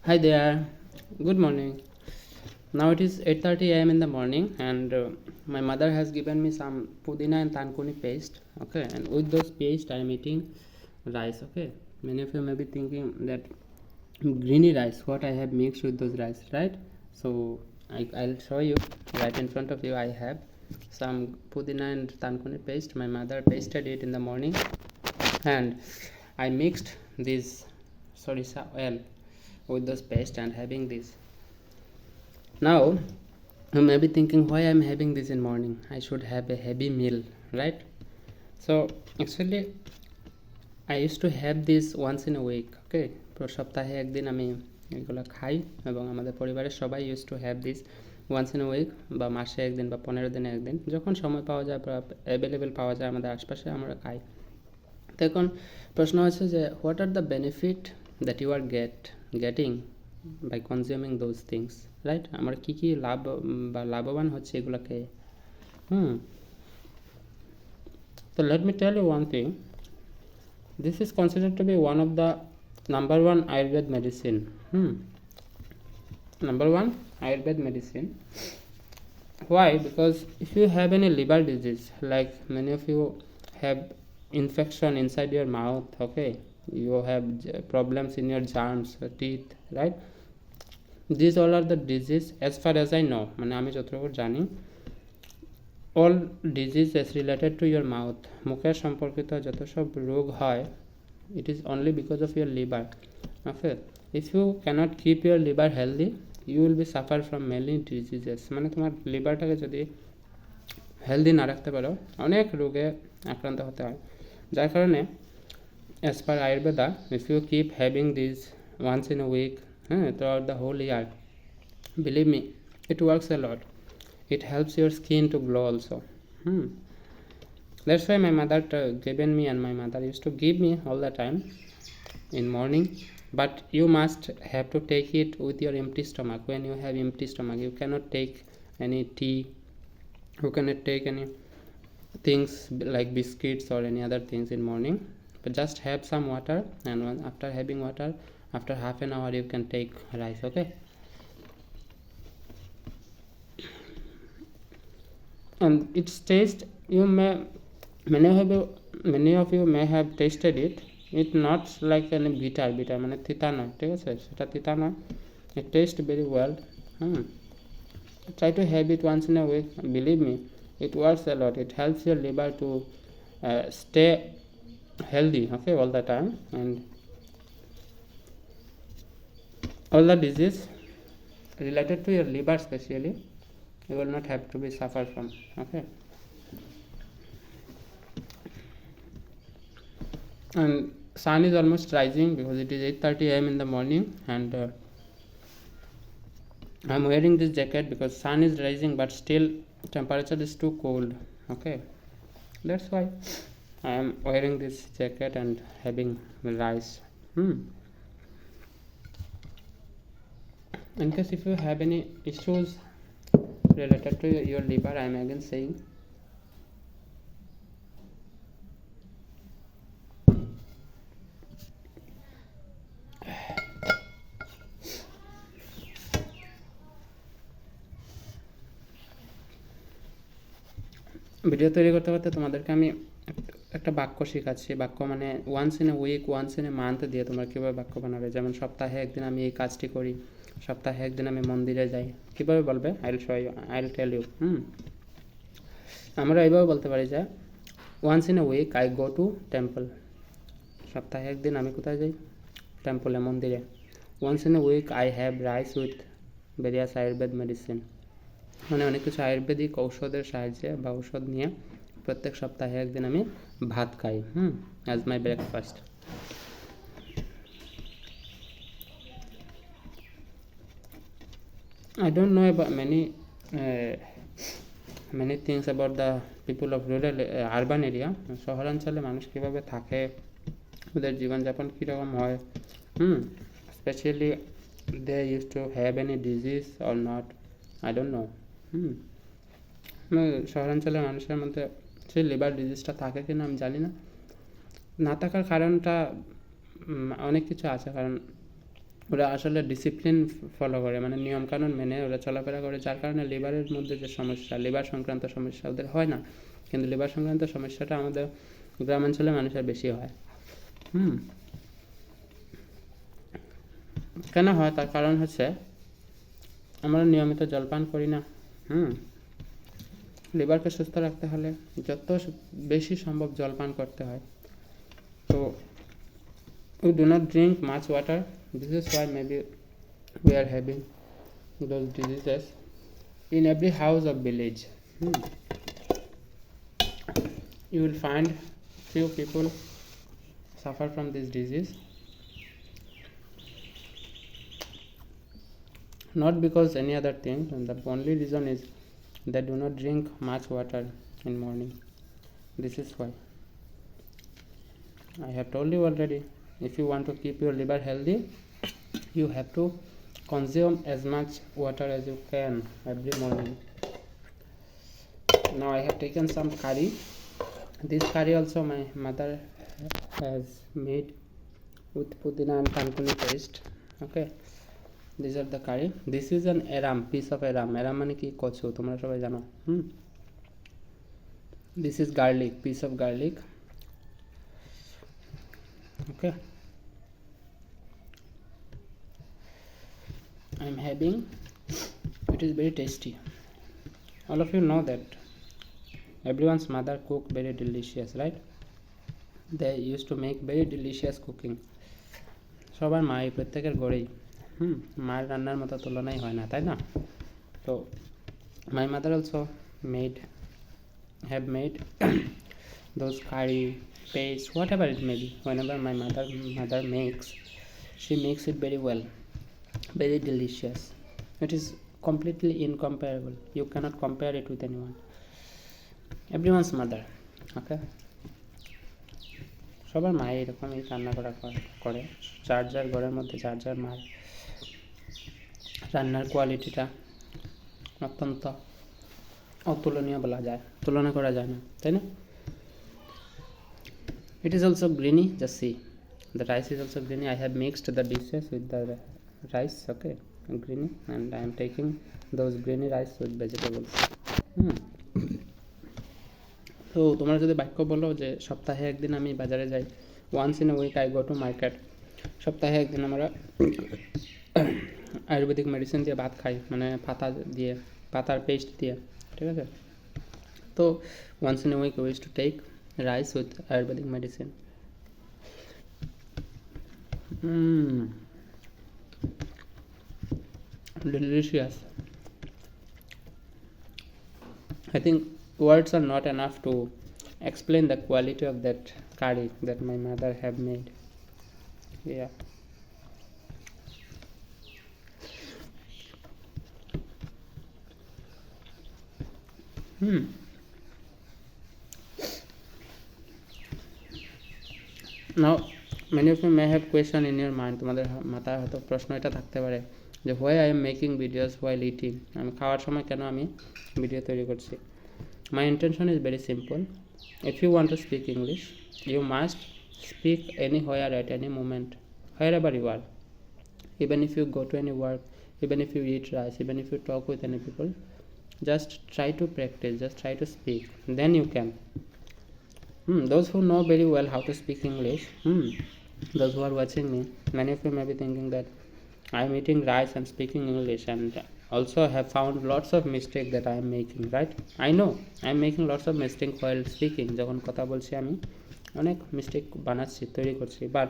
Hi there. Good morning. Now it is 8:30 a.m. in the morning, and my mother has given me some pudina and tankuni paste. Okay, and with those paste, I am eating rice. Okay, many of you may be thinking that greeny rice. What I have mixed with those rice, right? So I'll show you right in front of you. I have some pudina and tankuni paste. My mother pasted it in the morning, and I mixed this sorisa oil with those paste and having this. Now you may be thinking why I'm having this in morning. I should have a heavy meal, right? So actually I used to have this once in a week. Okay, সপ্তাহে একদিন আমি এগুলো খাই এবং আমাদের পরিবারের সবাই use to have this once in a week বা মাসে একদিন বা 15 দিনে একদিন যখন সময় পাওয়া যায় বা অ্যাভেলেবেল পাওয়া যায় আমাদের আশপাশে আমরা খাই। তো এখন প্রশ্ন হচ্ছে যে what are the benefit that you are getting by consuming those things, right? আমার কী কী লাভ বা লাভবান হচ্ছে এগুলোকে। তো let me tell you one thing, this is considered to be one of the number one Ayurved medicine. Number one Ayurved medicine. Why? Because if you have any liver disease, like many of you have infection inside your mouth, okay, you have problems in your germs, teeth, right? These all are the disease as far as I know, মানে আমি যতটুকু জানি all diseases related to your mouth, মুখের সম্পর্কিত যত সব রোগ হয়, it is only because of your liver. Okay, if you cannot keep your liver healthy, you will be suffer from many diseases. মানে তোমার লিভারটাকে যদি হেলদি না রাখতে পারো অনেক রোগে আক্রান্ত হতে হয়। যার কারণে as per Ayurveda, if you keep having this once in a week throughout the whole year, believe me, it works a lot. It helps your skin to glow also. That's why my mother given me, and my mother used to give me all the time in morning. But you must have to take it with your empty stomach. When you have empty stomach, you cannot take any tea, you cannot take any things like biscuits or any other things in morning, but just have some water, and after having water, after half an hour you can take rice. Okay, and its taste, you may many of you may have tasted it. It not like any bitter মানে তিতা নয়, ঠিক আছে, সেটা তিতা নয়, it tastes very well. Try to have it once in a week. Believe me, it works a lot. It helps your liver to stay healthy, okay, all the time, and all the disease related to your liver especially, you will not have to be suffer from. Okay, and sun is almost rising because it is 8:30 a.m. in the morning, and I'm wearing this jacket because sun is rising, but still temperature is too cold. Okay, that's why I am wearing this jacket and having rice. In case if you have any issues related to your liver, I am again saying, video তৈরি করতে করতে তোমাদেরকে আমি একটা বাক্য শেখাচ্ছি। বাক্য মানে once in a week, once in a month দিয়ে তোমরা কীভাবে বাক্য বানাবে। যেমন সপ্তাহে একদিন আমি এই কাজটি করি, সপ্তাহে একদিন আমি মন্দিরে যাই, কীভাবে বলবে? আইল টেল ইউ। আমরা এইভাবে বলতে পারি যে once in a week I go to temple. সপ্তাহে একদিন আমি কোথায় যাই? টেম্পলে, মন্দিরে। Once in a week I have rice with various Ayurveda medicine. মানে অনেক কিছু আয়ুর্বেদিক ঔষধের সাহায্যে বা ঔষধ নিয়ে প্রত্যেক সপ্তাহে একদিন আমি ভাত খাই as my breakfast. I don't know about many things about the people of rural urban area. শহরাঞ্চলে মানুষ কীভাবে থাকে, ওদের জীবনযাপন কীরকম হয়, specially they use to have any disease or not, I don't know. শহরাঞ্চলের মানুষের মধ্যে সেই লিভার ডিজিজটা থাকে কিনা আমি জানি না। না থাকার কারণটা অনেক কিছু আছে, কারণ ওরা আসলে ডিসিপ্লিন ফলো করে, মানে নিয়মকানুন মেনে ওরা চলাফেরা করে, যার কারণে লিভারের মধ্যে যে সমস্যা, লিভার সংক্রান্ত সমস্যা ওদের হয় না। কিন্তু লিভার সংক্রান্ত সমস্যাটা আমাদের গ্রামাঞ্চলে মানুষের বেশি হয়। কেন হয় তার কারণ হচ্ছে আমরা নিয়মিত জলপান করি না। লিভারকে সুস্থ রাখতে হলে যত বেশি সম্ভব জলপান করতে হয়। তো we do not drink much water. This is why maybe we are having those diseases in every house of village. You will find few people suffer from this disease, not because any other thing, and the only reason is they do not drink much water in morning. This is why I have told you already, if you want to keep your liver healthy, you have to consume as much water as you can every morning. Now I have taken some curry. This curry also my mother has made with pudina and thankuni paste. Okay, these are the curry. This is an aram, piece of aram. Aram মানে কি কচু, তোমরা সবাই জানো। This is garlic, piece of garlic. Okay, I'm having, it is very tasty. All of you know that everyone's mother cook very delicious, right? They used to make very delicious cooking. সবার মা এই প্রত্যেকের ঘরেই মায়ের রান্নার মতো তুলনাই হয় না, তাই না? তো my mother also have made those curry, paste, whatever it may be. Whenever my mother makes, she makes it very well, very delicious. It is completely incomparable. You cannot compare it with anyone. Everyone's mother. Okay, সবার মা এরকমই রান্না করে। যার যার ঘরের মধ্যে যার যার মার রান্নার কোয়ালিটিটা অত্যন্ত অতুলনীয় বলা যায়, তুলনা করা যায় না, তাই না? It is also greeny, just see. The rice is also greeny. I have mixed the dishes with the rice, okay, greeny, and I am taking those greeny rice with vegetables. তো তোমরা যদি বাক্য বলো যে সপ্তাহে একদিন আমি বাজারে যাই, once in a week I go to market, সপ্তাহে একদিন আমরা আয়ুর্বেদিক মেডিসিন দিয়ে ভাত খাই, মানে পাতার পেস্ট দিয়ে, ঠিক আছে? তো once in a week we use to take rice with Ayurvedic medicine. Delicious. I think words are not enough to explain the quality of that curry that my mother have made. Yeah. Now many of you may have question in your mind, তোমাদের মাথায় হয়তো প্রশ্ন এটা থাকতে পারে যে why I am making videos while eating, আমি খাওয়ার সময় কেন আমি ভিডিও তৈরি করছি। My intention is very simple. If you want to speak English, you must speak anywhere at any moment, wherever you are. Even if you go to any work, even if you eat rice, even if you talk with any people, just try to practice, just try to speak, then you can. Those who know very well how to speak English, those who are watching me, many of you may be thinking that I am eating rice and speaking English, and also have found lots of mistakes that I am making, right? I know I am making lots of mistakes while speaking. যখন কথা বলছি আমি অনেক mistake বানাচ্ছি, তৈরি করছি, but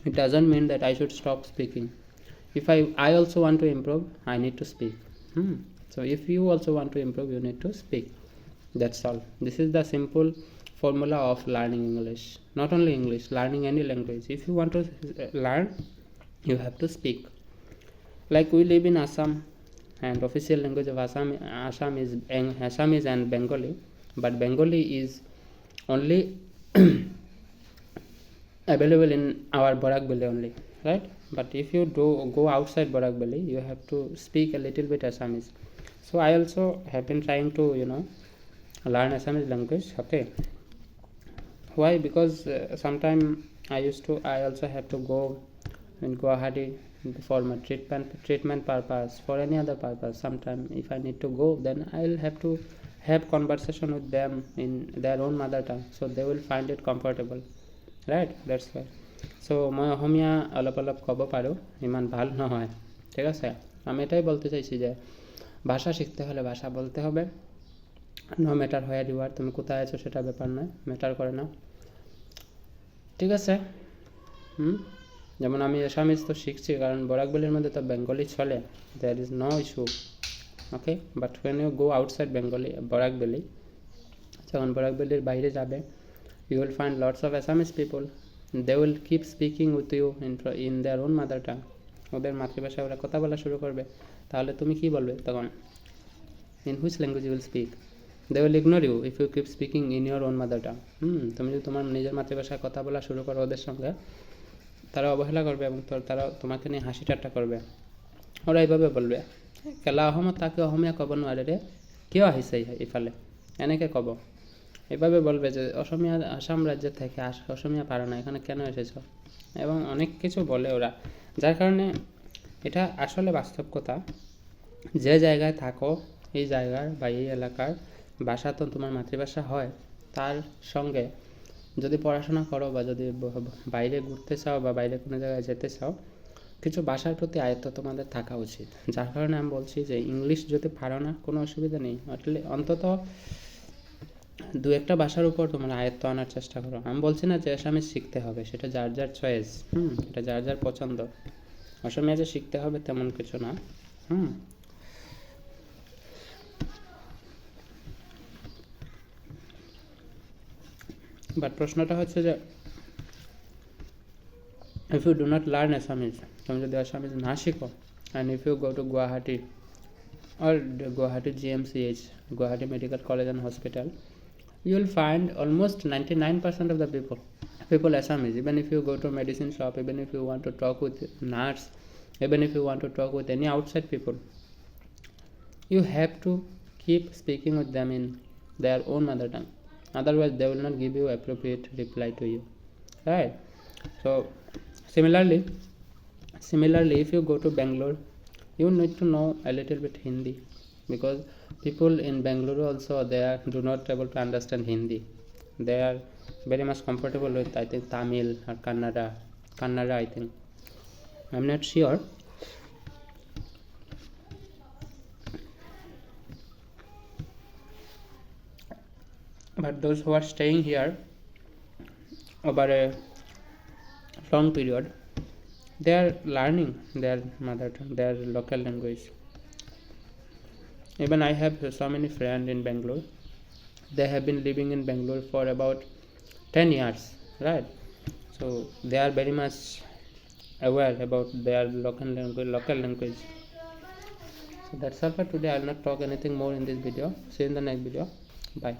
it doesn't mean that I should stop speaking. If I also want to improve, I need to speak. So if you also want to improve, you need to speak. That's all. This is the simple formula of learning English. Not only English, learning any language. If you want to learn, you have to speak. Like we live in Assam, and official language of Assam is and Bengali, but Bengali is only available in our Barak Valley only, right? But if you go outside Barak Valley, you have to speak a little bit Assamese. So I also have been trying to learn Assamese language. Okay, why? Because sometime I also have to go in Guwahati for my treatment purpose, for any other purpose. Sometime if I need to go, then I'll have to have conversation with them in their own mother tongue, so they will find it comfortable, right? That's why. So মই অসমীয়া অলপ অলপ ক'ব পাৰোঁ, ইমান ভাল নহয়, ঠিক আছে? আমি এটাই বলতে চাইছি যে ভাষা শিখতে হলে ভাষা বলতে হবে, no matter where you are, তুমি কোথায় আছো সেটা ব্যাপার নয়, ম্যাটার করে না, ঠিক আছে? যেমন আমি আসামিজ তো শিখছি, কারণ বরাকবেলির মধ্যে তো বেঙ্গলি চলে, there is no issue, okay? But when you go outside Bengali, Barak valley, যখন বরাকবেলির বাইরে যাবে, you will find lots of Assamese people, they will keep speaking with you in their own mother tongue, ওদের মাতৃভাষায় ওরা কথা বলা শুরু করবে, তাহলে তুমি কি বলবে তখন? In which language you will speak? They will ignore you if you keep speaking in your own mother tongue. তুমি যদি তোমার নিজের মাতৃভাষায় কথা বলা শুরু করো ওদের সঙ্গে, তারা অবহেলা করবে এবং তারা তোমাকে নিয়ে হাসি ঠাট্টা করবে। ওরা এইভাবে বলবে, কেলা অসমত তাকে অসমীয়া ক'ব নোৱাৰে ৰে, কিয় আহিছে ইফালে, এনেকৈ ক'ব। এভাবে বলবে যে অসমীয়া আসাম রাজ্যের থেকে অসমীয়া পারো না, এখানে কেন এসেছ, এবং অনেক কিছু বলে ওরা, যার কারণে এটা আসলে বাস্তব কথা। যে জায়গায় থাকো এই জায়গার বা এই এলাকার ভাষা তো তোমার মাতৃভাষা হয়, তার সঙ্গে যদি পড়াশোনা করো বা যদি বাইরে ঘুরতে চাও বা বাইরে কোনো জায়গায় যেতে চাও, কিছু ভাষার প্রতি আয়ত্ত তোমাদের থাকা উচিত। যার কারণে আমি বলছি যে ইংলিশ যদি পারো না কোনো অসুবিধা নেই, অন্তত দু একটা ভাষার উপর তোমার আয়ত্ত আনার চেষ্টা করো। আমি বলছি না যে আসামিজ শিখতে হবে, সেটা যার যার চয়েস, এটা যার যার পছন্দ। অসমীয়া যে শিখতে হবে তেমন কিছু না। বাট প্রশ্নটা হচ্ছে যে if you do not learn Assamese, তুমি যদি আসামিজ না শিখো, and if you go to Guwahati or Guwahati GMCH, Guwahati Medical College and Hospital, you will find almost 99% of the people Assamese. Even if you go to medicine shop, even if you want to talk with nurse, even if you want to talk with any outside people, you have to keep speaking with them in their own mother tongue, otherwise they will not give you appropriate reply to you, right? So similarly if you go to Bangalore, you need to know a little bit Hindi, because people in Bangalore also do not able to understand Hindi. They are very much comfortable with, I think, Tamil or Kannada, I think, I'm not sure. But those who are staying here over a long period, they are learning their mother tongue, their local language. Even I have so many friends in Bangalore. They have been living in Bangalore for about 10 years, right? So they are very much aware about their local language. So that's all for today. I will not talk anything more in this video. See you in the next video. Bye.